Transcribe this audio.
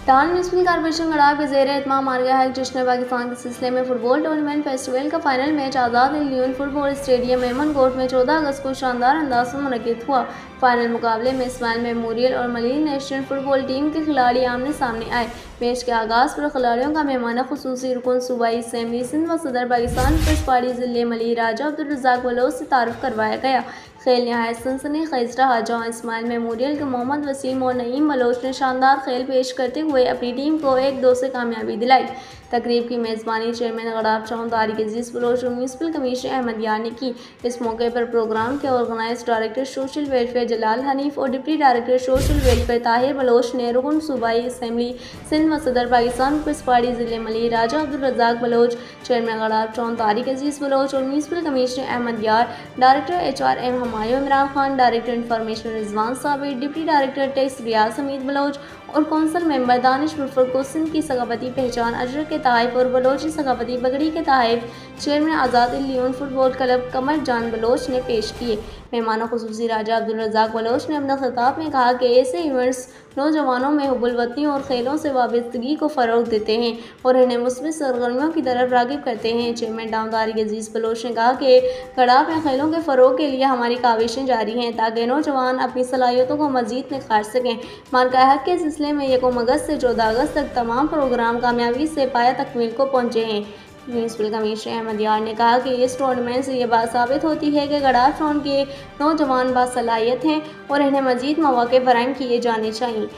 डान municipal corporation गड़ा के ज़ेर एहतमाम आ गया है जश्न पाकिस्तान के सिलसिले में फुटबॉल टूर्नामेंट फेस्टिवल का फाइनल मैच आज़ाद यूनियन फुटबॉल स्टेडियम मेमनकोट में 14 अगस्त को शानदार अंदाज से मुनक़िद हुआ। फाइनल मुकाबले में इस्माइल मेमोरियल और मलिक नेशनल फुटबॉल टीम के खिलाड़ी आमने सामने आए। मैच के आगाज़ पर खिलाड़ियों का मेहमान खुसूसी रुकन सूबाई असम्बली सिंध व सदर पाकिस्तान पीपल्स पार्टी ज़िले मलिक राजा अब्दुल रज़ाक बलोच से तारुफ करवाया गया। खेल नहायत सनसनीखेज़ रहा, जहाँ इस्माइल मेमोरियल के मोहम्मद वसीम और नईम बलोच ने शानदार खेल पेश करते हुए अपनी टीम को 1-2 से कामयाबी दिलाई। तकरीब की मेज़बानी चेयरमैन गड़ाब टाउन तारिक अजीज़ बलोच और म्यूनसिपल कमिश्नर अहमद यार ने की। इस मौके पर प्रोग्राम के organize director social welfare Jalal Hanif और deputy director social welfare Tahir Baloch ने रुकन सूबाई असम्बली सिंध व सदर पाकिस्तान पीपल्स पार्टी ज़िले मलिक राजा अब्दुल रज़ाक बलोच, चेयरमैन गड़ाब टाउन तारिक अजीज़ बलोच और municipal commissioner Ahmed Yar, director HRM Humayun Imran Khan, director information Rizwan Sabir, deputy director tax Riaz Hameed Baloch और कौंसल मेंबर दानिश मुल्फर को सिंध की सकाफती पहचान अजर के तहफ़ और बलोची सकाफती पगड़ी के तहफ़ चेयरमैन आज़ाद यूनियन फुटबॉल क्लब कमर जान बलोच ने पेश किए। मेहमान खुसूसी राजा अब्दुल रज़ाक बलोच ने अपने खिताब में कहा कि ऐसे इवेंट्स नौजवानों में हुब्बुल वतनी और खेलों से वाबस्तगी को फ़रोग़ देते हैं और इन्हें मुस्बित सरगर्मियों की तरफ राग़िब करते हैं। Chairman town Tariq Aziz Bloch ने कहा कि गड़ाब में खेलों के फ़रोग़ के लिए हमारी काविशें जारी हैं ताकि नौजवान अपनी सलाहियतों को मज़ीद निखार सकें। मार्का हक के सिलसिले में 1 अगस्त से 14 अगस्त तक तमाम प्रोग्राम कामयाबी से पाया तकमील को पहुँचे हैं। म्यूनसिपल कमिश्नर अहमद यार ने कहा कि इस टूर्नामेंट से ये बात साबित होती है कि गड़ाब टाउन के नौजवान बासलाहियत हैं और इन्हें मज़ीद मौक़े फराहम किए जाने चाहिए।